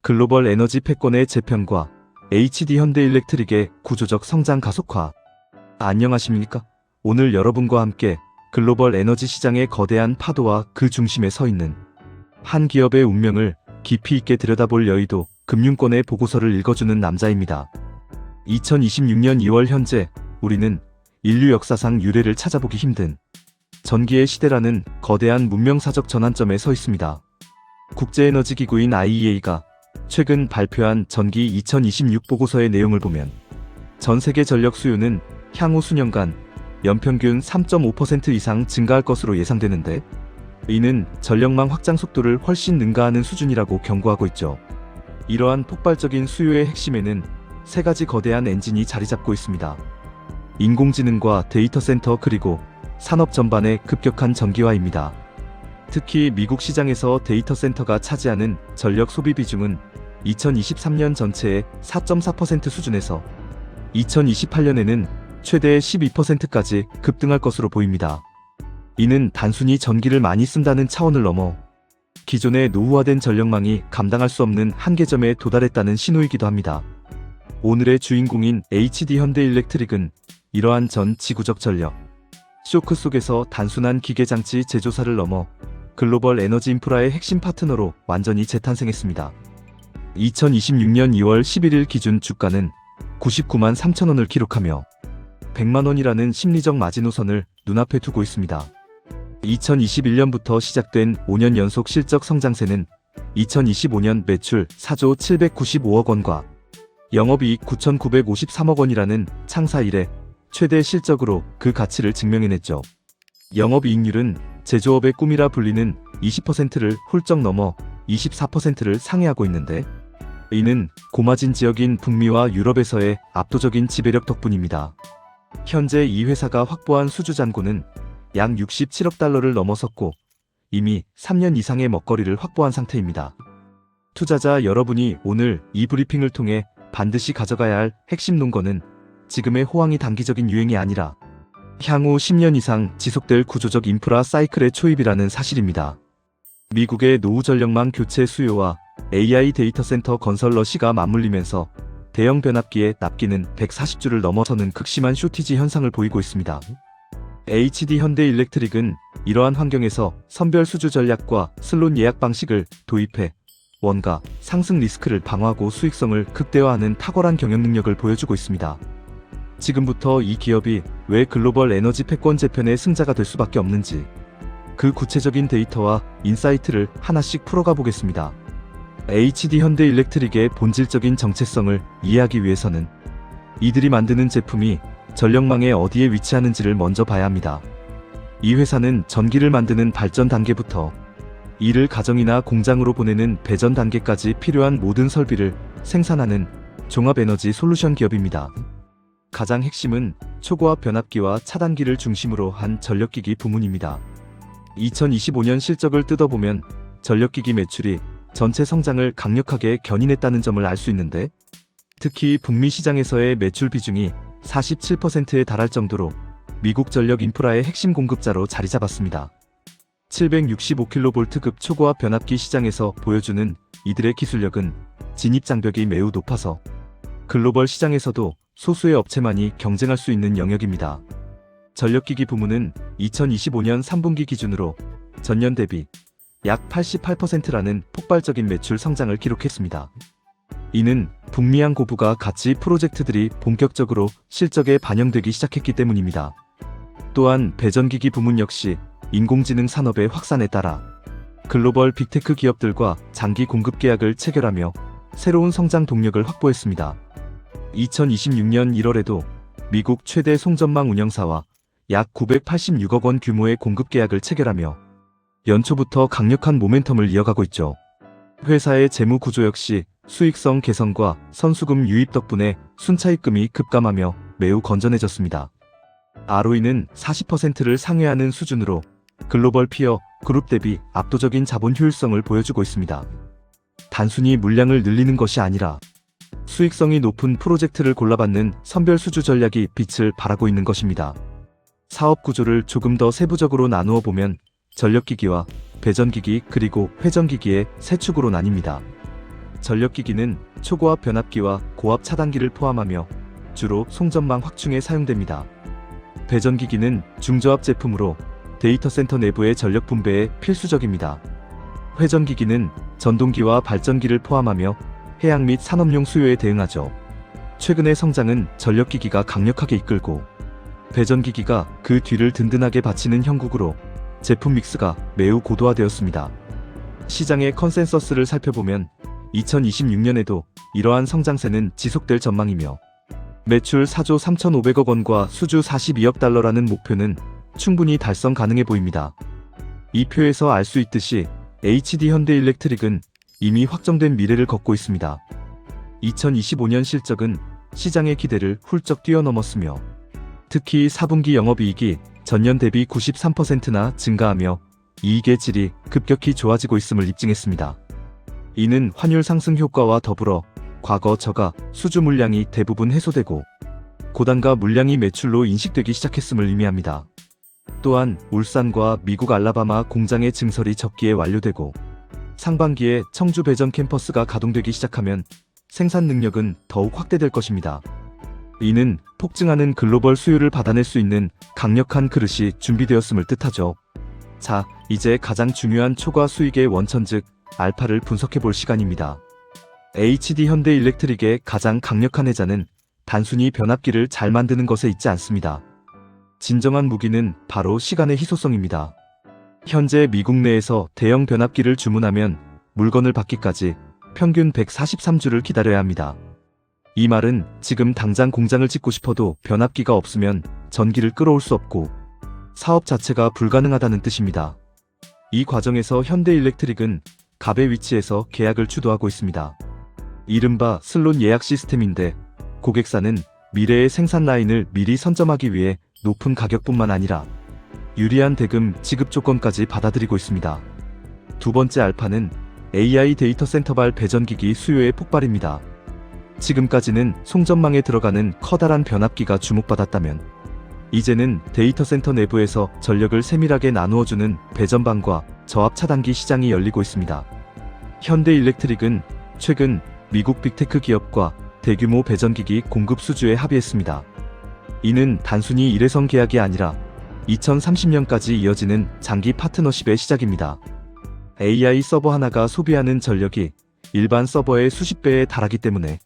글로벌 에너지 패권의 재편과 HD 현대일렉트릭의 구조적 성장 가속화. 안녕하십니까? 오늘 여러분과 함께 글로벌 에너지 시장의 거대한 파도와 그 중심에 서 있는 한 기업의 운명을 깊이 있게 들여다볼 여의도 금융권의 보고서를 읽어주는 남자입니다. 2026년 2월 현재 우리는 인류 역사상 유례를 찾아보기 힘든 전기의 시대라는 거대한 문명사적 전환점에 서 있습니다. 국제에너지기구인 IEA가 최근 발표한 전기 2026 보고서의 내용을 보면 전 세계 전력 수요는 향후 수년간 연평균 3.5% 이상 증가할 것으로 예상되는데, 이는 전력망 확장 속도를 훨씬 능가하는 수준이라고 경고하고 있죠. 이러한 폭발적인 수요의 핵심에는 세 가지 거대한 엔진이 자리 잡고 있습니다. 인공지능과 데이터 센터, 그리고 산업 전반의 급격한 전기화입니다. 특히 미국 시장에서 데이터 센터가 차지하는 전력 소비 비중은 2023년 전체의 4.4% 수준에서 2028년에는 최대 12%까지 급등할 것으로 보입니다. 이는 단순히 전기를 많이 쓴다는 차원을 넘어 기존의 노후화된 전력망이 감당할 수 없는 한계점에 도달했다는 신호이기도 합니다. 오늘의 주인공인 HD 현대일렉트릭은 이러한 전 지구적 전력 쇼크 속에서 단순한 기계장치 제조사를 넘어 글로벌 에너지 인프라의 핵심 파트너로 완전히 재탄생했습니다. 2026년 2월 11일 기준 주가는 99만 3천원을 기록하며 100만원이라는 심리적 마지노선을 눈앞에 두고 있습니다. 2021년부터 시작된 5년 연속 실적 성장세는 2025년 매출 4조 795억 원과 영업이익 9,953억 원이라는 창사 이래 최대 실적으로 그 가치를 증명해냈죠. 영업이익률은 제조업의 꿈이라 불리는 20%를 훌쩍 넘어 24%를 상회하고 있는데, 이는 고마진 지역인 북미와 유럽에서의 압도적인 지배력 덕분입니다. 현재 이 회사가 확보한 수주 잔고는 약 67억 달러를 넘어섰고 이미 3년 이상의 먹거리를 확보한 상태입니다. 투자자 여러분이 오늘 이 브리핑을 통해 반드시 가져가야 할 핵심 논거는 지금의 호황이 단기적인 유행이 아니라 향후 10년 이상 지속될 구조적 인프라 사이클의 초입이라는 사실입니다. 미국의 노후 전력망 교체 수요와 AI 데이터 센터 건설 러시가 맞물리면서 대형 변압기의 납기는 140주를 넘어서는 극심한 쇼티지 현상을 보이고 있습니다. HD 현대일렉트릭은 이러한 환경에서 선별 수주 전략과 슬롯 예약 방식을 도입해 원가 상승 리스크를 방어하고 수익성을 극대화하는 탁월한 경영 능력을 보여주고 있습니다. 지금부터 이 기업이 왜 글로벌 에너지 패권 재편의 승자가 될 수밖에 없는지, 그 구체적인 데이터와 인사이트를 하나씩 풀어가 보겠습니다. HD 현대일렉트릭의 본질적인 정체성을 이해하기 위해서는 이들이 만드는 제품이 전력망에 어디에 위치하는지를 먼저 봐야 합니다. 이 회사는 전기를 만드는 발전 단계부터 이를 가정이나 공장으로 보내는 배전 단계까지 필요한 모든 설비를 생산하는 종합에너지 솔루션 기업입니다. 가장 핵심은 초고압 변압기와 차단기를 중심으로 한 전력기기 부문입니다. 2025년 실적을 뜯어보면 전력기기 매출이 전체 성장을 강력하게 견인했다는 점을 알 수 있는데, 특히 북미 시장에서의 매출 비중이 47%에 달할 정도로 미국 전력 인프라의 핵심 공급자로 자리 잡았습니다. 765kV급 초고압 변압기 시장에서 보여주는 이들의 기술력은 진입 장벽이 매우 높아서 글로벌 시장에서도 소수의 업체만이 경쟁할 수 있는 영역입니다. 전력기기 부문은 2025년 3분기 기준으로 전년 대비 약 88%라는 폭발적인 매출 성장을 기록했습니다. 이는 북미양 고부가 가치 프로젝트들이 본격적으로 실적에 반영되기 시작했기 때문입니다. 또한 배전기기 부문 역시 인공지능 산업의 확산에 따라 글로벌 빅테크 기업들과 장기 공급 계약을 체결하며 새로운 성장 동력을 확보했습니다. 2026년 1월에도 미국 최대 송전망 운영사와 약 986억 원 규모의 공급 계약을 체결하며 연초부터 강력한 모멘텀을 이어가고 있죠. 회사의 재무 구조 역시 수익성 개선과 선수금 유입 덕분에 순차입금이 급감하며 매우 건전해졌습니다. ROE는 40%를 상회하는 수준으로 글로벌 피어 그룹 대비 압도적인 자본 효율성을 보여주고 있습니다. 단순히 물량을 늘리는 것이 아니라 수익성이 높은 프로젝트를 골라받는 선별 수주 전략이 빛을 발하고 있는 것입니다. 사업 구조를 조금 더 세부적으로 나누어 보면 전력기기와 배전기기 그리고 회전기기의 세 축으로 나뉩니다. 전력기기는 초고압 변압기와 고압 차단기를 포함하며 주로 송전망 확충에 사용됩니다. 배전기기는 중저압 제품으로 데이터 센터 내부의 전력 분배에 필수적입니다. 회전기기는 전동기와 발전기를 포함하며 해양 및 산업용 수요에 대응하죠. 최근의 성장은 전력기기가 강력하게 이끌고 배전기기가 그 뒤를 든든하게 받치는 형국으로 제품 믹스가 매우 고도화되었습니다. 시장의 컨센서스를 살펴보면 2026년에도 이러한 성장세는 지속될 전망이며 매출 4조 3,500억 원과 수주 42억 달러라는 목표는 충분히 달성 가능해 보입니다. 이 표에서 알 수 있듯이 HD 현대일렉트릭은 이미 확정된 미래를 걷고 있습니다. 2025년 실적은 시장의 기대를 훌쩍 뛰어넘었으며 특히 4분기 영업이익이 전년 대비 93%나 증가하며 이익의 질이 급격히 좋아지고 있음을 입증했습니다. 이는 환율 상승 효과와 더불어 과거 저가 수주 물량이 대부분 해소되고 고단가 물량이 매출로 인식되기 시작했음을 의미합니다. 또한 울산과 미국 알라바마 공장의 증설이 적기에 완료되고 상반기에 청주 배전 캠퍼스가 가동되기 시작하면 생산 능력은 더욱 확대될 것입니다. 이는 폭증하는 글로벌 수요를 받아낼 수 있는 강력한 그릇이 준비되었음을 뜻하죠. 자, 이제 가장 중요한 초과 수익의 원천 즉 알파를 분석해 볼 시간입니다. HD 현대일렉트릭의 가장 강력한 해자는 단순히 변압기를 잘 만드는 것에 있지 않습니다. 진정한 무기는 바로 시간의 희소성입니다. 현재 미국 내에서 대형 변압기를 주문하면 물건을 받기까지 평균 143주를 기다려야 합니다. 이 말은 지금 당장 공장을 짓고 싶어도 변압기가 없으면 전기를 끌어올 수 없고 사업 자체가 불가능하다는 뜻입니다. 이 과정에서 현대일렉트릭은 갑의 위치에서 계약을 주도하고 있습니다. 이른바 슬롯 예약 시스템인데 고객사는 미래의 생산 라인을 미리 선점하기 위해 높은 가격뿐만 아니라 유리한 대금 지급 조건까지 받아들이고 있습니다. 두 번째 알파는 AI 데이터 센터발 배전기기 수요의 폭발입니다. 지금까지는 송전망에 들어가는 커다란 변압기가 주목받았다면 이제는 데이터 센터 내부에서 전력을 세밀하게 나누어주는 배전방과 저압 차단기 시장이 열리고 있습니다. 현대일렉트릭은 최근 미국 빅테크 기업과 대규모 배전기기 공급 수주에 합의했습니다. 이는 단순히 일회성 계약이 아니라 2030년까지 이어지는 장기 파트너십의 시작입니다. AI 서버 하나가 소비하는 전력이 일반 서버의 수십 배에 달하기 때문에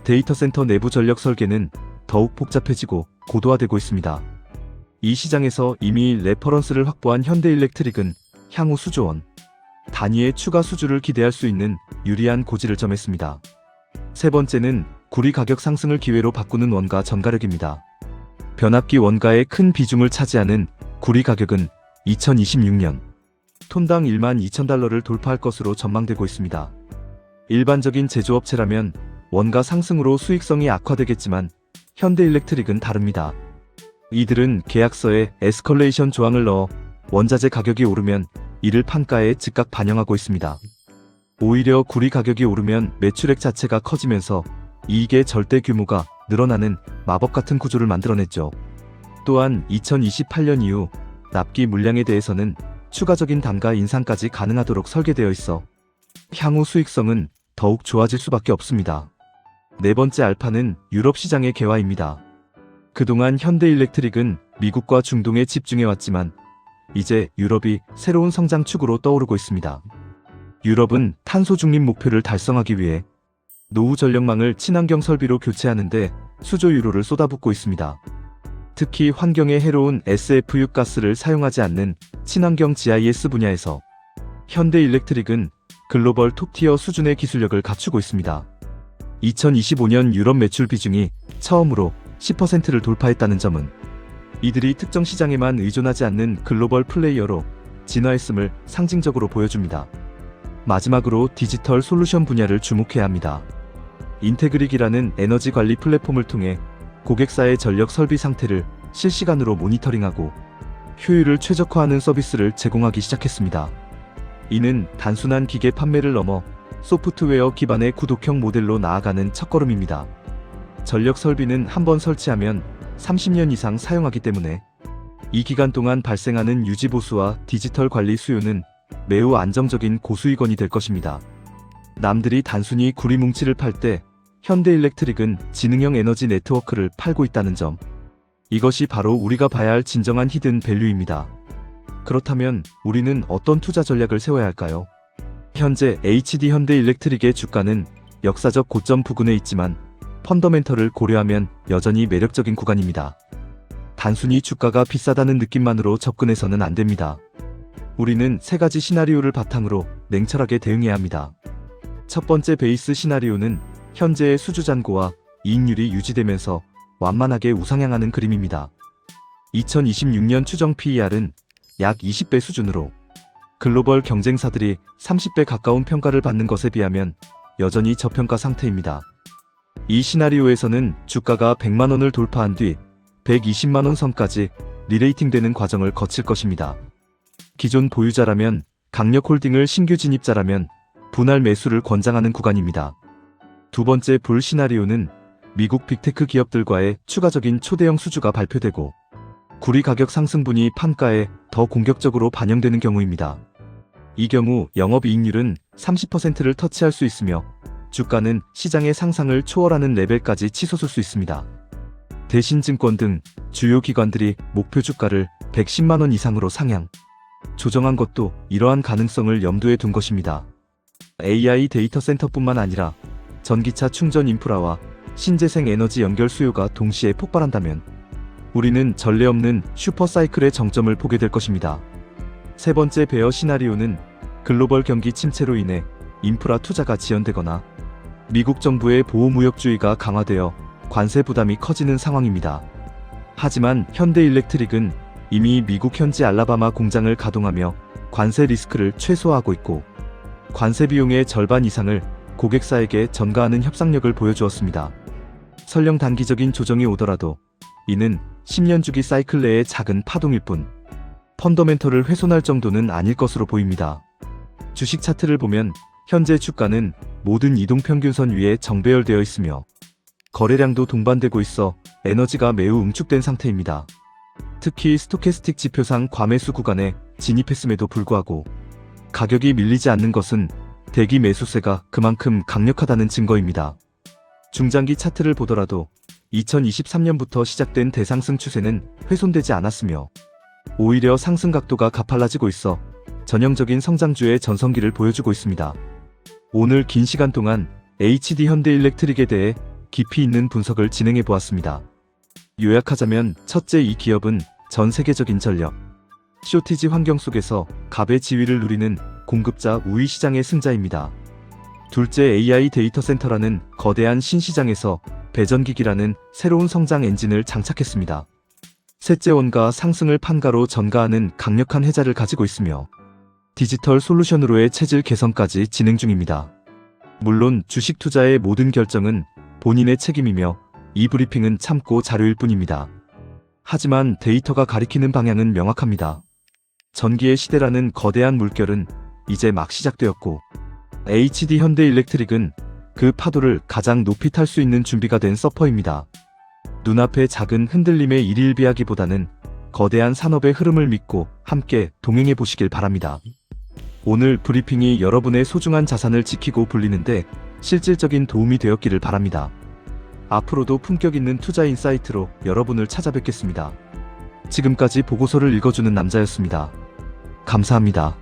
데이터 센터 내부 전력 설계는 더욱 복잡해지고 고도화되고 있습니다. 이 시장에서 이미 레퍼런스를 확보한 현대일렉트릭은 향후 수조원 단위의 추가 수주를 기대할 수 있는 유리한 고지를 점했습니다. 세 번째는 구리 가격 상승을 기회로 바꾸는 원가 전가력입니다. 변압기 원가의 큰 비중을 차지하는 구리 가격은 2026년 톤당 12,000달러를 돌파할 것으로 전망되고 있습니다. 일반적인 제조업체라면 원가 상승으로 수익성이 악화되겠지만 현대일렉트릭은 다릅니다. 이들은 계약서에 에스컬레이션 조항을 넣어 원자재 가격이 오르면 이를 판가에 즉각 반영하고 있습니다. 오히려 구리 가격이 오르면 매출액 자체가 커지면서 이익의 절대 규모가 늘어나는 마법 같은 구조를 만들어냈죠. 또한 2028년 이후 납기 물량에 대해서는 추가적인 단가 인상까지 가능하도록 설계되어 있어 향후 수익성은 더욱 좋아질 수밖에 없습니다. 네 번째 알파는 유럽 시장의 개화입니다. 그동안 현대일렉트릭은 미국과 중동에 집중해왔지만 이제 유럽이 새로운 성장축으로 떠오르고 있습니다. 유럽은 탄소 중립 목표를 달성하기 위해 노후 전력망을 친환경 설비로 교체하는데 수조 유로를 쏟아붓고 있습니다. 특히 환경에 해로운 SFU 가스를 사용하지 않는 친환경 GIS 분야에서 현대일렉트릭은 글로벌 톱티어 수준의 기술력을 갖추고 있습니다. 2025년 유럽 매출 비중이 처음으로 10%를 돌파했다는 점은 이들이 특정 시장에만 의존하지 않는 글로벌 플레이어로 진화했음을 상징적으로 보여줍니다. 마지막으로 디지털 솔루션 분야를 주목해야 합니다. 인테그릭이라는 에너지 관리 플랫폼을 통해 고객사의 전력 설비 상태를 실시간으로 모니터링하고 효율을 최적화하는 서비스를 제공하기 시작했습니다. 이는 단순한 기계 판매를 넘어 소프트웨어 기반의 구독형 모델로 나아가는 첫걸음입니다. 전력 설비는 한번 설치하면 30년 이상 사용하기 때문에 이 기간 동안 발생하는 유지 보수와 디지털 관리 수요는 매우 안정적인 고수익원이 될 것입니다. 남들이 단순히 구리뭉치를 팔 때 현대일렉트릭은 지능형 에너지 네트워크를 팔고 있다는 점. 이것이 바로 우리가 봐야 할 진정한 히든 밸류입니다. 그렇다면 우리는 어떤 투자 전략을 세워야 할까요? 현재 HD 현대일렉트릭의 주가는 역사적 고점 부근에 있지만 펀더멘털을 고려하면 여전히 매력적인 구간입니다. 단순히 주가가 비싸다는 느낌만으로 접근해서는 안 됩니다. 우리는 세 가지 시나리오를 바탕으로 냉철하게 대응해야 합니다. 첫 번째 베이스 시나리오는 현재의 수주 잔고와 이익률이 유지되면서 완만하게 우상향하는 그림입니다. 2026년 추정 PER은 약 20배 수준으로 글로벌 경쟁사들이 30배 가까운 평가를 받는 것에 비하면 여전히 저평가 상태입니다. 이 시나리오에서는 주가가 100만원을 돌파한 뒤 120만원 선까지 리레이팅되는 과정을 거칠 것입니다. 기존 보유자라면 강력 홀딩을 신규 진입자라면 분할 매수를 권장하는 구간입니다. 두 번째 불 시나리오는 미국 빅테크 기업들과의 추가적인 초대형 수주가 발표되고 구리 가격 상승분이 판가에 더 공격적으로 반영되는 경우입니다. 이 경우 영업이익률은 30%를 터치할 수 있으며 주가는 시장의 상상을 초월하는 레벨까지 치솟을 수 있습니다. 대신증권 등 주요 기관들이 목표 주가를 110만원 이상으로 상향, 조정한 것도 이러한 가능성을 염두에 둔 것입니다. AI 데이터 센터뿐만 아니라 전기차 충전 인프라와 신재생 에너지 연결 수요가 동시에 폭발한다면 우리는 전례 없는 슈퍼사이클의 정점을 보게 될 것입니다. 세 번째 베어 시나리오는 글로벌 경기 침체로 인해 인프라 투자가 지연되거나 미국 정부의 보호무역주의가 강화되어 관세 부담이 커지는 상황입니다. 하지만 현대일렉트릭은 이미 미국 현지 알라바마 공장을 가동하며 관세 리스크를 최소화하고 있고 관세 비용의 절반 이상을 고객사에게 전가하는 협상력을 보여주었습니다. 설령 단기적인 조정이 오더라도 이는 10년 주기 사이클 내의 작은 파동일 뿐 펀더멘털을 훼손할 정도는 아닐 것으로 보입니다. 주식 차트를 보면 현재 주가는 모든 이동평균선 위에 정배열되어 있으며 거래량도 동반되고 있어 에너지가 매우 응축된 상태입니다. 특히 스토캐스틱 지표상 과매수 구간에 진입했음에도 불구하고 가격이 밀리지 않는 것은 대기 매수세가 그만큼 강력하다는 증거입니다. 중장기 차트를 보더라도 2023년부터 시작된 대상승 추세는 훼손되지 않았으며 오히려 상승 각도가 가팔라지고 있어 전형적인 성장주의 전성기를 보여주고 있습니다. 오늘 긴 시간 동안 HD 현대일렉트릭에 대해 깊이 있는 분석을 진행해 보았습니다. 요약하자면 첫째, 이 기업은 전 세계적인 전력, 쇼티지 환경 속에서 갑의 지위를 누리는 공급자 우위 시장의 승자입니다. 둘째, AI 데이터 센터라는 거대한 신시장에서 배전기기라는 새로운 성장 엔진을 장착했습니다. 셋째, 원가 상승을 판가로 전가하는 강력한 해자를 가지고 있으며 디지털 솔루션으로의 체질 개선까지 진행 중입니다. 물론 주식 투자의 모든 결정은 본인의 책임이며 이 브리핑은 참고 자료일 뿐입니다. 하지만 데이터가 가리키는 방향은 명확합니다. 전기의 시대라는 거대한 물결은 이제 막 시작되었고 HD 현대일렉트릭은 그 파도를 가장 높이 탈 수 있는 준비가 된 서퍼입니다. 눈앞의 작은 흔들림에 일일비하기보다는 거대한 산업의 흐름을 믿고 함께 동행해 보시길 바랍니다. 오늘 브리핑이 여러분의 소중한 자산을 지키고 불리는데 실질적인 도움이 되었기를 바랍니다. 앞으로도 품격 있는 투자 인사이트로 여러분을 찾아뵙겠습니다. 지금까지 보고서를 읽어주는 남자였습니다. 감사합니다.